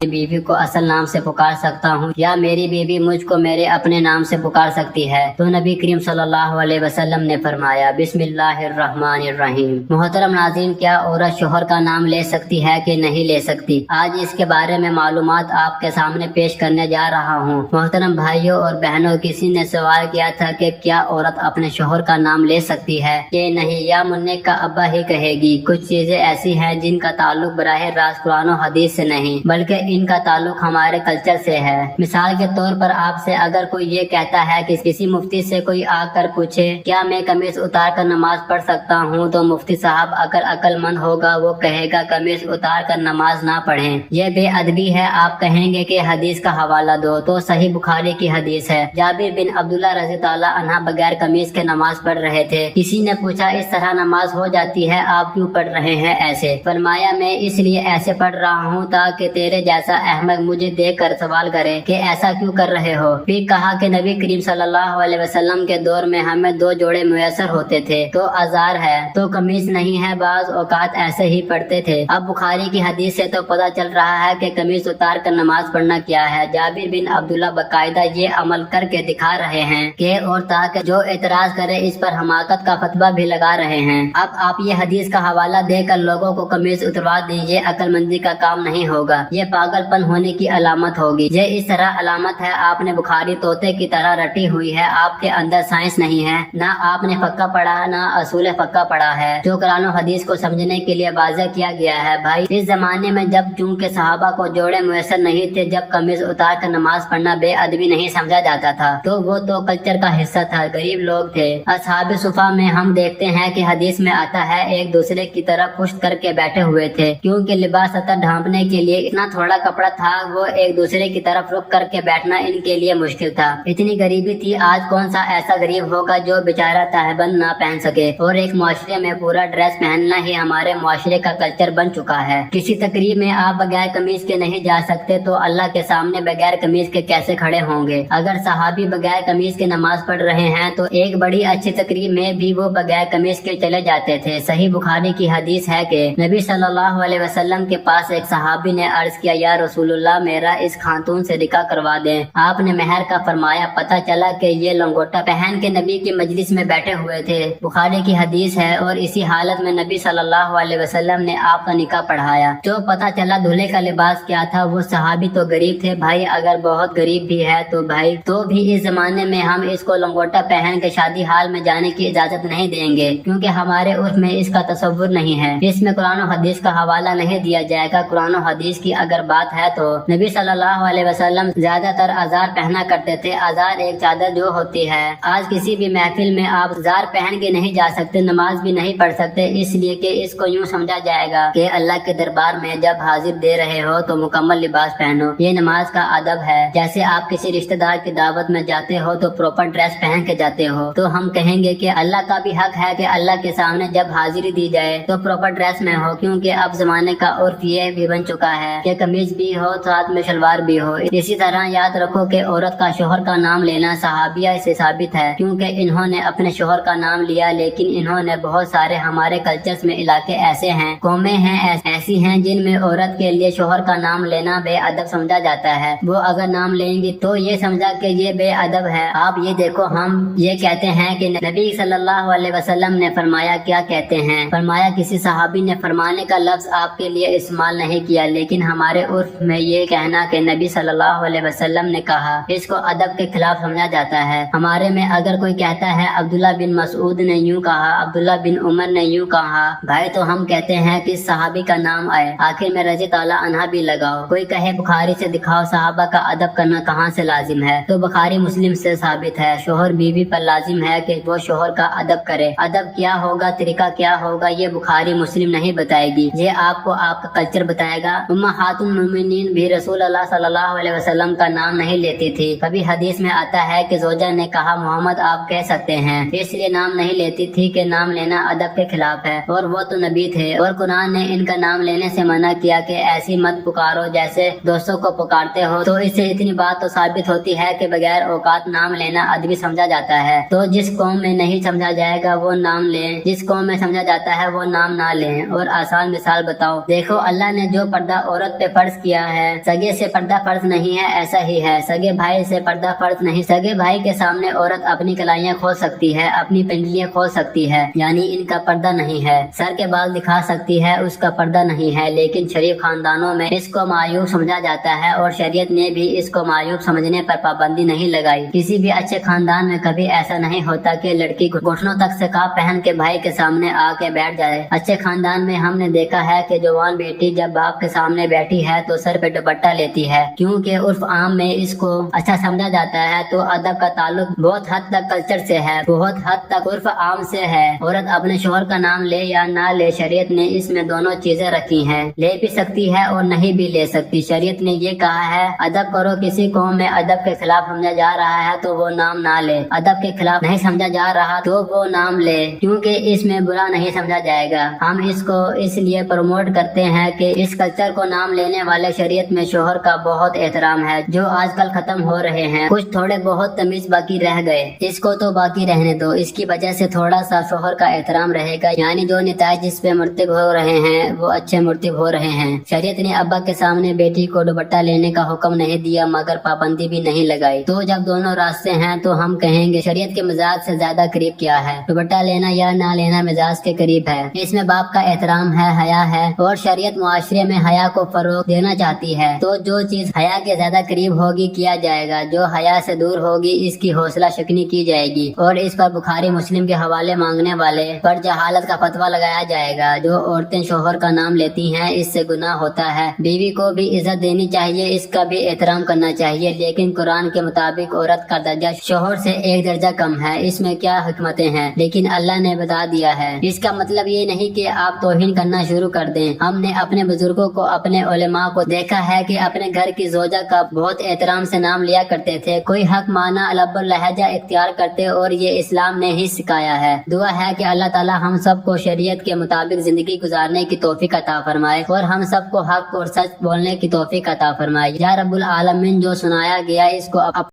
बीवी को असल नाम से पुकार सकता हूँ या मेरी बीवी मुझको मेरे अपने नाम से पुकार सकती है? तो नबी करीम सल्लल्लाहु अलैहि वसल्लम ने फरमाया, बिस्मिल्लाहिर्रहमानिर्रहीम। मोहतरम नाज़रीन, क्या औरत शोहर का नाम ले सकती है कि नहीं ले सकती? आज इसके बारे में मालूमात आपके सामने पेश करने जा रहा हूँ। मोहतरम भाइयों और बहनों, किसी ने सवाल किया था कि क्या औरत अपने शोहर का नाम ले सकती है कि नहीं, या मुन्ने का अब्बा ही कहेगी? कुछ चीजें ऐसी हैं जिनका ताल्लुक बराह रास्त कुरान और हदीस से नहीं बल्कि इनका ताल्लुक हमारे कल्चर से है। मिसाल के तौर पर आपसे अगर कोई ये कहता है कि किसी मुफ्ती से कोई आकर पूछे क्या मैं कमीज उतार कर नमाज पढ़ सकता हूँ, तो मुफ्ती साहब अगर अक्लमंद होगा वो कहेगा कमीज उतार कर नमाज ना पढ़ें, ये बेअदबी है। आप कहेंगे कि हदीस का हवाला दो, तो सही बुखारी की हदीस है। जाबिर बिन अब्दुल्ला रज़ी ताला अन्हा बगैर कमीज के नमाज पढ़ रहे थे। किसी ने पूछा इस तरह नमाज हो जाती है, आप क्यों पढ़ रहे हैं ऐसे? फरमाया, मैं इसलिए ऐसे पढ़ रहा हूँ ताकि तेरे जैसा अहमद मुझे देख कर सवाल करे कि ऐसा क्यों कर रहे हो। फिर कहा कि नबी करीम सल्लल्लाहु अलैहि वसल्लम के दौर में हमें दो जोड़े मुयसर होते थे, तो अजार है तो कमीज नहीं है, बाज औकात ऐसे ही पढ़ते थे। अब बुखारी की हदीस से तो पता चल रहा है कि कमीज उतार कर नमाज पढ़ना क्या है। जाबिर बिन अब्दुल्ला बाकायदा ये अमल करके दिखा रहे हैं कि और ताकि जो एतराज करे इस पर हमाकत का फतवा भी लगा रहे हैं। अब आप ये हदीस का हवाला देकर लोगों को कमीज उतरवा दीजिए, अक्लमंदी का काम नहीं होगा, ये पागलपन होने की अलामत होगी। ये इस तरह अलामत है आपने बुखारी तोते की तरह रटी हुई है, आपके अंदर साइंस नहीं है, ना आपने फक्का पढ़ा ना असूल फक्का पढ़ा है जो कुरान और हदीस को समझने के लिए वाज़ेह किया गया है। भाई, इस जमाने में जब चूंकि सहाबा को जोड़े मुयसर नहीं थे, जब कमीज उतार कर नमाज पढ़ना बेअदबी नहीं समझा जाता था, तो वो तो कल्चर का हिस्सा था, गरीब लोग थे। असहाब सुफा में हम देखते हैं कि हदीस में आता है एक दूसरे की तरफ पुश्त करके बैठे हुए थे, क्योंकि लिबास अतर ढांपने के लिए इतना थोड़ा कपड़ा था, वो एक दूसरे की तरफ रुक करके बैठना इनके लिए मुश्किल था। इतनी गरीबी थी। आज कौन सा ऐसा गरीब होगा जो बेचारा तहबंद ना पहन सके, और एक मुआशरे में पूरा ड्रेस पहनना ही हमारे मुआशरे का कल्चर बन चुका है। किसी तकरीब में आप बगैर कमीज के नहीं जा सकते, तो अल्लाह के सामने बगैर कमीज के कैसे खड़े होंगे? अगर सहाबी बगैर कमीज के नमाज पढ़ रहे हैं तो एक बड़ी अच्छी तकरीब में भी वो बगैर कमीज के चले जाते थे। सही बुखारी की हदीस है कि नबी सल्लल्लाहु अलैहि वसल्लम के पास एक सहाबी ने अर्ज किया, या रसूलुल्लाह, मेरा इस खातून से निकाह करवा दें। आपने मेहर का फरमाया। पता चला कि ये लंगोटा पहन के नबी की मजलिस में बैठे हुए थे। बुखारी की हदीस है। और इसी हालत में नबी सल्लल्लाहु अलैहि वसल्लम ने आपका निकाह पढ़ाया। जो पता चला दूल्हे का लिबास क्या था। वो सहाबी तो गरीब थे भाई, अगर बहुत गरीब भी है तो भाई तो भी इस जमाने में हम इसको लंगोटा पहन के शादी हाल में जाने की इजाजत नहीं देंगे, क्योंकि हमारे उर्फ में इसका तसव्वुर नहीं है। इसमें कुरान और हदीस का हवाला नहीं दिया जाएगा। कुरान और हदीस की अगर बात है तो नबी सल्लल्लाहु अलैहि वसल्लम ज्यादातर अजार पहना करते थे। अजार एक चादर जो होती है। आज किसी भी महफिल में आप अजार पहन के नहीं जा सकते, नमाज भी नहीं पढ़ सकते, इसलिए कि इसको यूं समझा जाएगा कि अल्लाह के दरबार में जब हाजिर दे रहे हो तो मुकम्मल लिबास पहनो। ये नमाज का अदब है। जैसे आप किसी रिश्तेदार की दावत में जाते हो तो प्रॉपर ड्रेस पहन के जाते हो, तो हम कहेंगे कि अल्लाह का भी हक है कि अल्लाह के सामने जब हाजिरी दी जाए तो प्रॉपर ड्रेस में हो, क्योंकि अब जमाने का उर्फ ये भी बन चुका है कि कमीज भी हो साथ में शलवार भी हो। इसी तरह याद रखो कि औरत का शोहर का नाम लेना सहाबिया से साबित है, क्योंकि इन्होंने अपने शोहर का नाम लिया। लेकिन इन्होंने बहुत सारे हमारे कल्चर्स में इलाके ऐसे हैं, कौमें हैं ऐसी हैं जिनमें औरत के लिए शोहर का नाम लेना बेअदब समझा जाता है। वो अगर नाम लेंगी तो ये समझा कि ये बेअदब है। आप ये देखो, हम ये कहते हैं कि नबी सल्लल्लाहु अलैहि वसल्लम ने फरमाया। क्या कहते हैं? फरमाया। किसी सहाबी ने फरमाने का लफ्ज आपके लिए इस्तेमाल नहीं किया, लेकिन हमारे उर्फ में ये कहना कि नबी सल्लल्लाहु अलैहि वसल्लम ने कहा, इसको अदब के खिलाफ समझा जाता है। हमारे में अगर कोई कहता है अब्दुल्ला बिन मसूद ने यूं कहा, अब्दुल्ला बिन उमर ने यूं कहा, भाई तो हम कहते हैं कि सहाबी का नाम आए, आखिर में रज़ी ताला अन्हा भी लगाओ। कोई कहे बुखारी से दिखाओ सहाबा का अदब करना कहाँ से लाजिम है, तो बुखारी मुस्लिम से साबित है। शोहर बीवी पर लाजिम है कि वो शोहर का अदब करे। अदब क्या होगा, तरीका क्या होगा, ये बुखारी मुस्लिम नहीं बताएगी, ये आपको आपका कल्चर बताएगा। उम्महातुल मोमिनीन भी रसूल अल्लाह सल्लल्लाहु अलैहि वसल्लम का नाम नहीं लेती थी। कभी हदीस में आता है कि जोजा ने कहा मोहम्मद आप कह सकते हैं, इसलिए नाम नहीं लेती थी कि नाम लेना अदब के खिलाफ है, और वो तो नबी थे। और कुरान ने इनका नाम लेने से मना किया कि ऐसी मत पुकारो जैसे दोस्तों को पुकारते हो। तो इससे इतनी बात तो साबित होती है कि बगैर औकात नाम लेना अदबी समझा जाता है। तो जिस कौम में नहीं समझा जाएगा वो नाम लें, जिस कौम में समझा जाता है वो नाम ना लें। और आसान मिसाल बताओ, देखो अल्लाह ने जो पर्दा औरत पे फर्ज فرض کیا ہے۔ سگے سے پردہ فرض نہیں ہے، ایسا ہی ہے سگے بھائی سے پردہ فرض نہیں۔ سگے بھائی کے سامنے عورت اپنی کلائیاں کھول سکتی ہے، اپنی پنڈلیاں کھول سکتی ہے، یعنی ان کا پردہ نہیں ہے۔ سر کے بال دکھا سکتی ہے، اس کا پردہ نہیں ہے، لیکن شریف خاندانوں میں اس کو معیوب سمجھا جاتا ہے اور شریعت نے بھی اس کو معیوب سمجھنے پر پابندی نہیں لگائی۔ کسی بھی اچھے خاندان میں کبھی ایسا نہیں ہوتا کہ لڑکی گھٹنوں تک سکارف پہن کے بھائی کے سامنے آ کے بیٹھ جائے۔ اچھے خاندان میں ہم نے دیکھا ہے کہ جوان بیٹی جب باپ کے سامنے بیٹھی ہے تو سر پہ دوپٹہ لیتی ہے، کیونکہ عرف عام میں اس کو اچھا سمجھا جاتا ہے۔ تو ادب کا تعلق بہت حد تک کلچر سے ہے، بہت حد تک عرف عام سے ہے۔ عورت اپنے شوہر کا نام لے یا نہ لے، شریعت نے اس میں دونوں چیزیں رکھی ہیں، لے بھی سکتی ہے اور نہیں بھی لے سکتی۔ شریعت نے یہ کہا ہے ادب کرو، کسی قوم میں ادب کے خلاف سمجھا جا رہا ہے تو وہ نام نہ لے، ادب کے خلاف نہیں سمجھا جا رہا تو وہ نام لے، کیونکہ اس میں برا نہیں سمجھا جائے گا۔ ہم اس کو اس لیے پروموٹ کرتے ہیں کہ اس کلچر کو نام لینے والے شریعت میں شوہر کا بہت احترام ہے، جو آج کل ختم ہو رہے ہیں۔ کچھ تھوڑے بہت تمیز باقی رہ گئے، اس کو تو باقی رہنے دو، اس کی وجہ سے تھوڑا سا شوہر کا احترام رہے گا، یعنی جو نتائج اس پہ مرتب ہو رہے ہیں وہ اچھے مرتب ہو رہے ہیں۔ شریعت نے ابا کے سامنے بیٹی کو دوپٹہ لینے کا حکم نہیں دیا، مگر پابندی بھی نہیں لگائی۔ تو جب دونوں راستے ہیں تو ہم کہیں گے شریعت کے مزاج سے زیادہ قریب کیا ہے؟ دوپٹہ لینا یا نہ لینا مزاج کے قریب ہے۔ اس میں باپ کا احترام ہے، حیا ہے، اور شریعت معاشرے میں حیا کو فروغ دینا چاہتی ہے۔ تو جو چیز حیا کے زیادہ قریب ہوگی کیا جائے گا، جو حیا سے دور ہوگی اس کی حوصلہ شکنی کی جائے گی، اور اس پر بخاری مسلم کے حوالے مانگنے والے پر جہالت کا فتویٰ لگایا جائے گا۔ جو عورتیں شوہر کا نام لیتی ہیں اس سے گناہ ہوتا ہے۔ بیوی کو بھی عزت دینی چاہیے، اس کا بھی احترام کرنا چاہیے، لیکن قرآن کے مطابق عورت کا درجہ شوہر سے ایک درجہ کم ہے۔ اس میں کیا حکمتیں ہیں، لیکن اللہ نے بتا دیا ہے۔ اس کا مطلب یہ نہیں کہ آپ توہین کرنا شروع کر دیں۔ ہم نے اپنے بزرگوں کو، اپنے علماء کو دیکھا ہے کہ اپنے گھر کی زوجہ کا بہت احترام سے نام لیا کرتے تھے، کوئی حق مانا لب لہجہ اختیار کرتے، اور یہ اسلام نے ہی سکھایا ہے۔ دعا ہے کہ اللہ تعالی ہم سب کو شریعت کے مطابق زندگی گزارنے کی توفیق عطا فرمائے، اور ہم سب کو حق اور سچ بولنے کی توفیق عطا فرمائے۔ یا رب العالمین، جو سنایا گیا اس کو